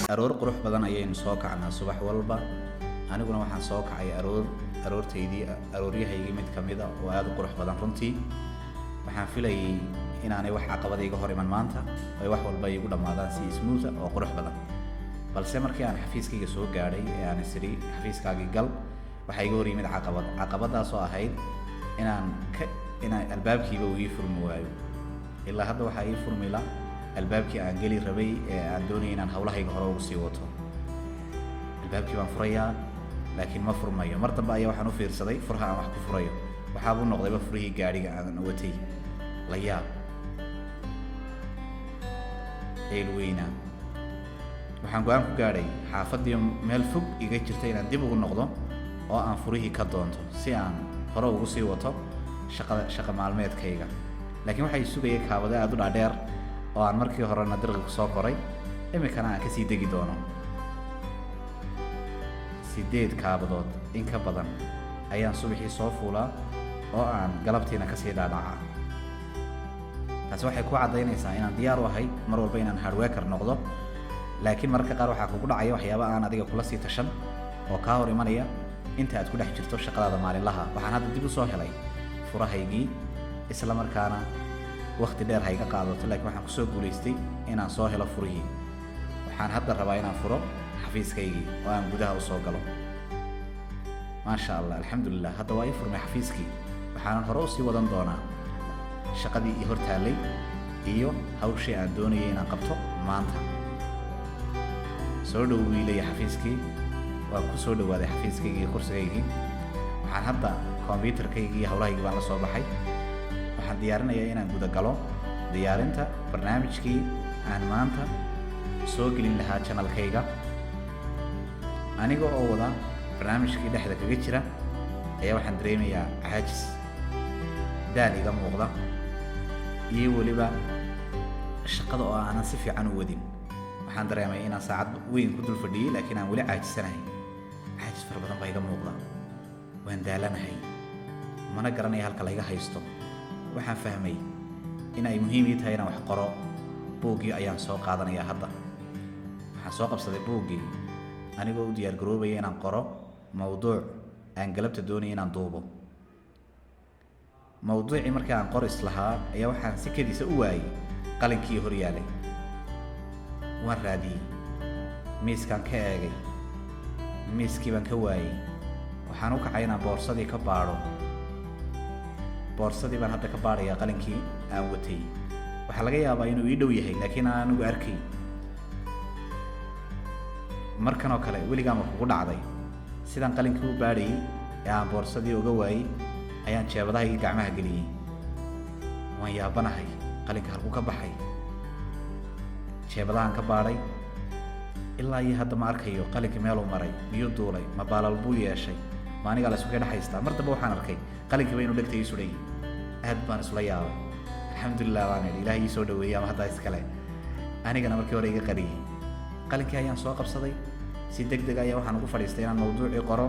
aroor qurux badan ayaynu soo kacnaa subax walba. aniguna waxaan soo kacay aroortaydii arooryahaygi mid kamid ah oo aad u qurux badan runtii. waxaan filayay inaanay wax caqabad iga hor iman maanta ay wax walba igu dhamaadaan si smooth oo qurux badan. balse markii aan xafiiskayga soo gaadhay ee aan isiri xafiiskaagii gal, waxaa iga hor yimid caqabadaas oo ahayd inaan albaabkiiba uu ii furmi waayo. ilaa hadda waxaa ii furmi la albaabkii aan geli rabay ee aan doonayay inaan hawlahayga hore ugu sii wato. albaabkii baan furayaa laakiin ma furmayo. mar dambe ayaa waxaan u fiirsaday furaha aan wax ku furayo, waxaa buu noqdayba furihii gaadhiga aan watay. la yaab eelweyna. waxaan go'aan ku gaadhay xaafadii meel fog iga jirtay inaan dib ugu noqdo oo aan furihii ka doonto si aan hore ugu sii wato shaqo maalmeedkayga. laakiin waxay sugayay kaabado aad u dhaadheer oo aan markii horena dirqi ku soo koray, imikana aan kasii degi doono. 8 kaabadood in ka badan ayaan subaxii soo fuulaa oo aan galabtiina kasii dhaadhacaa. taasi waxay ku cadaynaysaa inaan diyaar u ahay mar walba inaan hardworker noqdo. laakiin mararka qaar waxaa kugu dhacaya waxyaaba aan adiga kula sii tashan oo kaa hor imanaya inta aad ku dhex jirto shaqadaada maalinlaha. waxaan hadda dib u soo helay furahaygii, isla markaana waqti dheer hayga qaadato, laakiin waxaan kusoo guulaystay inaan soo helo furihii. waxaan hadda rabaa inaan furo xafiiskaygii oo aan gudaha u soo galo. maasha allah, alxamdulilah, hadda waa ii furmay xafiiskii. waxaanan hore usii wadan doonaa shaqadii ii hortaallay iyo hawshii aan doonayay inaan qabto maanta. soo dhow wiilaya xafiiskii. waan ku soo dhawaaday xafiiskaygii iyo kursigaygii. waxaan hadda kombiyuutarkaygii iyo hawlahaygii baan la soo baxay. waxaan diyaarinayaa inaan guda galo diyaarinta barnaamijkii aan maanta soo gelin lahaa channelkayga. aniga oo wada barnaamijkii dhexda kaga jira ayaa waxaan dareemayaa caajis, daal iga muuqda, iyo weliba shaqada oo aanan si fiican u wadin. waxaan dareemay inaan saacad weyn ku dul fadhiyey laakiin aan weli caajisanahay. caajis fara badan baa iga muuqda. waan daalanahay, mana garanaya halka layga haysto. waxaan fahmay in ay muhiim ii tahay inaan wax qoro. buuggii ayaan soo qaadanayaa hadda. waxaan soo qabsaday buuggii anigoo u diyaar garoobaya inaan qoro mawduuc aan galabta doonaya inaan duubo. mawduucii markii aan qor islahaa ayaa waxaan si kediisa u waayay qalinkii hor yaalay. waan raadiyey, miiskaan ka eegay, miiskii baan ka waayey. waxaan u kacay inaan boorsadii ka baadho. boorsadii baan hadda ka baadhayaa qalinkii aan watay. waxaa laga yaabaa inuu ii dhow yahay laakiin aan anigu arkay. markan oo kale weligaa ma kugu dhacday sidaan qalinkii u baadhayay ee aan boorsadii uga waayey ayaan jeebadahaygii gacmaha geliyey. waan yaabanahay, qalinka halkuu ka baxay. jeebadahaan ka baadhay ilaa iyo hadda ma arkayo qalinka meeluu maray, miyuu duulay, ma baalal buu yeeshay, ma anigaa la isku dhaxaystaa. mar dambe waxaan arkay qalinkiiba inuu dhegta ii sudhayay. aad baan isula yaabay. alxamdulilah baan idhi, ilaahay ii soo dhaweeyey ama haddaa iskale. anigana markii hore iga qariyey. qalinkii ayaan soo qabsaday. si degdeg ayaa waxaan ugu fadhiistay inaan mawduucii qoro.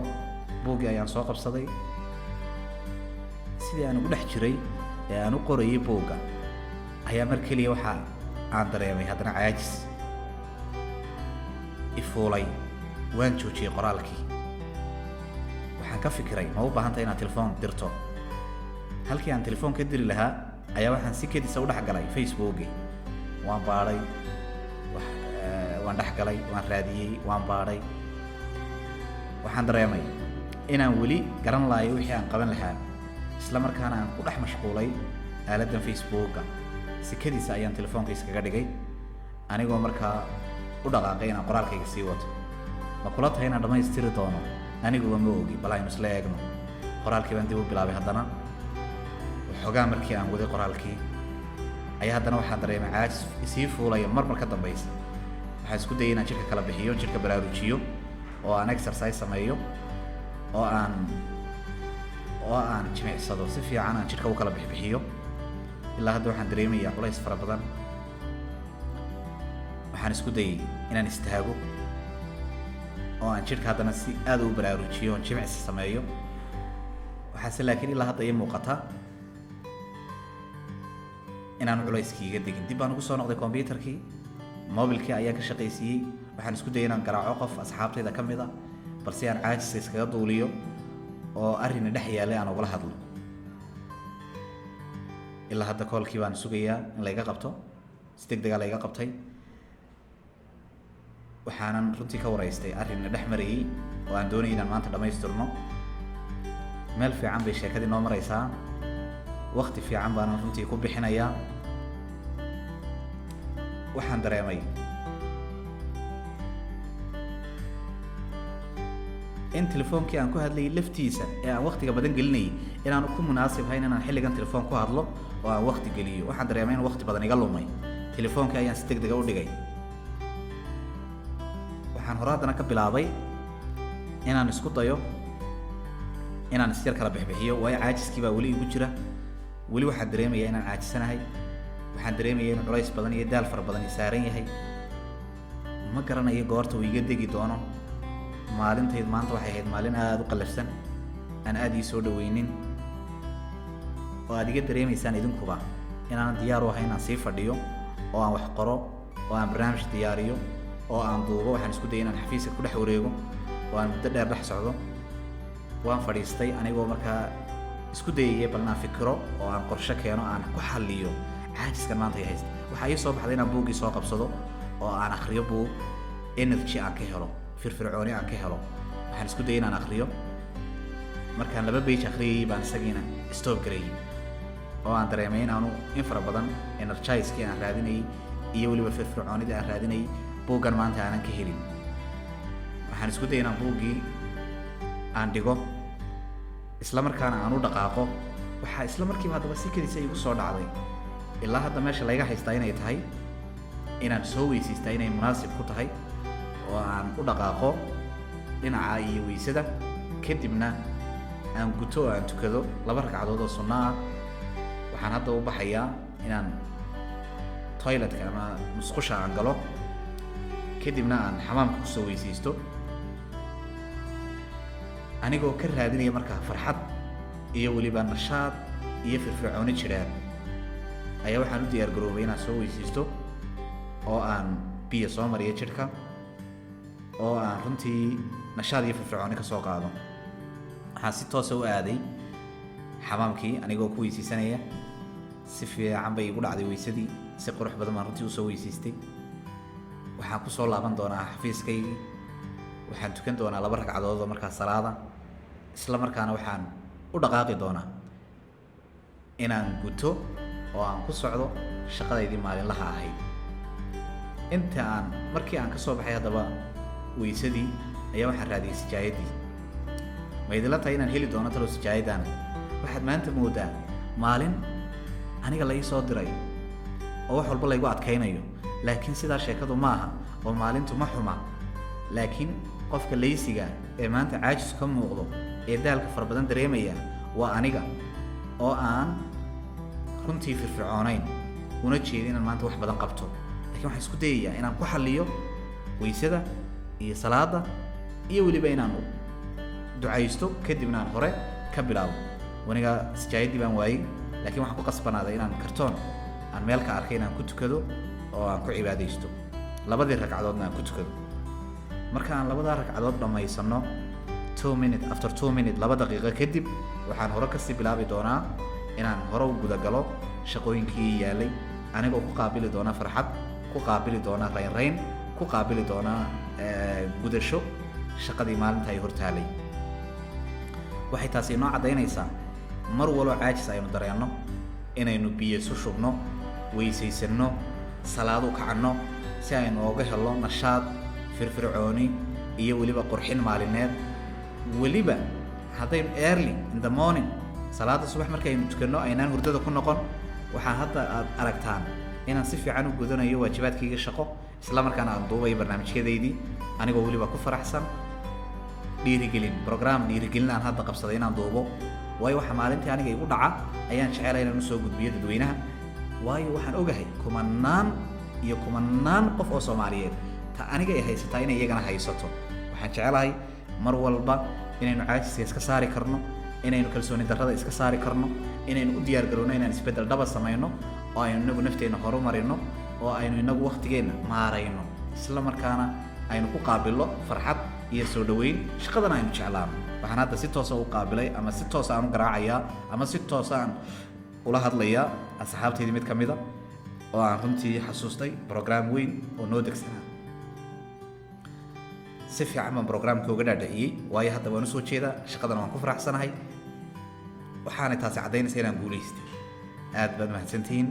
buuggii ayaan soo qabsaday. sidii aan ugu dhex jiray ee aan u qorayay buugga ayaa mar keliya waxa aan dareemay haddana caajis ifuulay. waan joojiyey qoraalkii. waxaan ka fikiray ma u baahantahay inaad telefoon dirto. halkii aan telefoon ka diri lahaa ayaa waxaan si kedisa u dhex galay facebookii. waan baadhay, waan dhex galay, waan raadiyey, waan baadhay. waxaan dareemay inaan weli garan laayo wixii aan qaban lahaa, isla markaana aan ku dhex mashquulay aaladdan facebooka. sikadiisa ayaan telefoonka iskaga dhigay anigoo markaa u dhaqaaqay inaan qoraalkayga sii wato. ma kula tahay inaan dhammaystiri doono? aniguba ma ogi, bal aynu isla eegno. qoraalkii baan dib u bilaabay. haddana waxoogaa markii aan waday qoraalkii ayaa haddana waxaan dareemay caajis isii fuulaya mar ka dambaysa. waxaan isku dayay inaan jidhka kala bixiyo, jidhka baraarujiyo, oo aan exercise sameeyo, oo aan jimicsado, si fiican aan jidhka u kala bixiyo. ilaa hadda waxaan dareemayaa culays fara badan. waxaan isku dayay inaan istaago oo aan jidhka haddana si aad u baraarujiyo, oo jimicsi sameeyo. waxaase laakiin ilaa hadda ii muuqata inaan culayskii iga degin. dib baan ugu soo noqday computerkii, mobilkii ayaan ka shaqaysiiyey. waxaan isku dayay inaan garaaco qof asxaabtayda ka mid a balse aan caajisa iskaga duuliyo oo arrin dhex yaalay aan ugala hadlo. ilaa hadda koolkii baan sugayaa in layga qabto, si degdega layga qabtay. waxaanan runtii ka waraystay arrin dhex marayay oo aan doonayay inaan maanta dhammaystirno. meel fiican bay sheekadii noo maraysaa, waqti fiican baanan runtii ku bixinayaa. waxaan dareemay in telefoonkii aan ku hadlayay laftiisa ee aan waqtiga badan gelinayay inaan ku munaasib hayn inaan xilligan telefoon ku hadlo oo aan waqti geliyo. waxaan dareemay in waqti badan iga lumay. telefoonkii ayaan si degdega u dhigay. waxaan hore haddana ka bilaabay inaan isku dayo inaan isyar kala bixbixiyo, waayo caajiskii baa weli igu jira. weli waxaan dareemayaa inaan caajisanahay. waxaan dareemayaa in culays badan iyo daal fara badan i saaran yahay. ma garanayo goorta uu iga degi doono. maalintayd maanta waxay ahayd maalin aada u qallafsan, aan aada ii soo dhaweynin, oo aad iga dareemaysaan idinkuba inaanan diyaar u ahay inaan sii fadhiyo oo aan wax qoro oo aan barnaamij diyaariyo oo aan duubo. waxaan isku dayay inaan xafiiska ku dhex wareego oo aan muddo dheer dhex socdo. waan fadhiistay anigoo markaa isku dayayay bal inaan fikiro oo aan qorshe keeno, aan ku xalliyo caajiskan maanta ay haysta. waxaa ii soo baxday inaan buuggii soo qabsado oo aan akhriyo buug, energy aan ka helo, firfircooni aan ka helo. waxaan isku dayay inaan akhriyo. markaan 2 page akhriyay baan isagiina stop gareeyay oo aan dareemay in aanu in fara badan energize-kii aan raadinayay iyo weliba firfircoonidii aan raadinayay buuggan maanta aanan ka helin. waxaan isku dayay inaan buuggii aan dhigo, isla markaana aan u dhaqaaqo. waxaa isla markiiba haddaba si keliisa igu soo dhacday ilaa hadda meesha layga haystaa inay tahay inaan soo weysiistaa inay munaasib ku tahay oo aan u dhaqaaqo dhinaca iyo weysada, kadibna aan guto oo aan tukado 2 ragcadood oo sunno ah. waxaan hadda u baxayaa inaan toiletka ama musqusha aan galo, kadibna aan xamaamka ku soo weysiisto anigoo ka raadinaya markaa farxad iyo weliba nashaad iyo firfircooni jiraan. ayaa waxaan u diyaar garoobay inaan soo weysiisto oo aan biyo soo mariyo jidhka oo aan runtii nashaad iyo firfircooni ka soo qaado. waxaan si toosa u aaday xamaamkii anigoo ku weysiisanaya. si fiican bay igu dhacday weysadii, si qurux badan baan runtii usoo weysiistay. waxaan ku soo laaban doonaa xafiiskaygii. waxaan tukan doonaa 2 ragcadood oo markaa salaada. isla markaana waxaan u dhaqaaqi doonaa inaan guto oo aan ku socdo shaqadaydii maalinlaha ahayd. markii aan ka soo baxay haddaba weysadii ayaa waxaan raadiyay sijaayadii. ma idinla tahay inaan heli doono talo sijaayaddaana? waxaad maanta moodaa maalin aniga la ii soo diray oo wax walba laygu adkaynayo, laakiin sidaa sheekadu ma aha oo maalintu ma xuma. laakiin qofka laysiga ee maanta caajis ka muuqdo ee daalka fara badan dareemaya waa aniga oo aan runtii firfircoonayn una jeedin inaan maanta wax badan qabto. laakiin waxaan isku dayayaa inaan ku xalliyo weysada iyo salaada iyo weliba inaan ducaysto, kadibna aan hore ka bilaabo. waniga sijaayadii baan waayey, laakiin waxaan ku qasbanaaday inaan kartoon aan meel ka arkay inaan ku tukado oo aan ku cibaadaysto. 2 ragcadoodna aan ku tukado. marka aan 2 ragcadood dhammaysano 2 minutes after 2 minutes 2 daqiiqo kadib waxaan hore ka sii bilaabi doonaa inaan hore u guda galo shaqooyinkii yaalay, anigoo ku qaabili doona farxad, ku qaabili doona rayn, ku qaabili doona gudasho shaqadii maalinta ay hortaalay. waxay taasi inoo caddaynaysaa mar walba caajis aynu dareenno inaynu biyo isu shubno, weysaysanno, salaado kacanno si aynu ooga helno nashaad, firfircooni iyo weliba qurxin maalineed. weliba haddaynu early in the morning salaada subax markaynu tukanno aynaan hurdada ku noqon, waxaa hadda aad aragtaan inaan si fiican u gudanayo waajibaadkayga shaqo, isla markaana aan duubayo barnaamijyadeydii anigoo weliba ku faraxsan. program dhiirigelin aan hadda qabsaday inaan duubo, waayo waxa maalintii aniga igu dhaca ayaan jecelahay inaan usoo gudbiyo dadweynaha. waayo waxaan ogahay kumanaan qof oo Soomaaliyeed ta aniga ay haysataa inay iyagana haysato. waxaan jecelahay mar walba inaynu caajiska iska saari karno, inaynu kalsooni darrada iska saari karno inaynu u diyaar garowno inaan isbeddel dhaba samayno oo aynu inagu nafteenna horumarino oo aynu inagu waqtigeenna maarayno isla markaana aynu ku qaabilno farxad iyo soo dhaweyn shaqadana aynu jeclaano waxaan hadda si toos ah u qaabilay ama si toos ah aan u garaacayaa ama si toos ah aan ula hadlayaa asxaabteydii mid ka mid a oo aan runtii xasuustay program weyn oo noo degsanaa si fiican baan programka uga dhaadhiciyey waayo hadda waan u soo jeedaa shaqadana waan ku faraxsanahay waxaanay taasi caddaynaysaa inaan guulaystay aad baad mahadsantihiin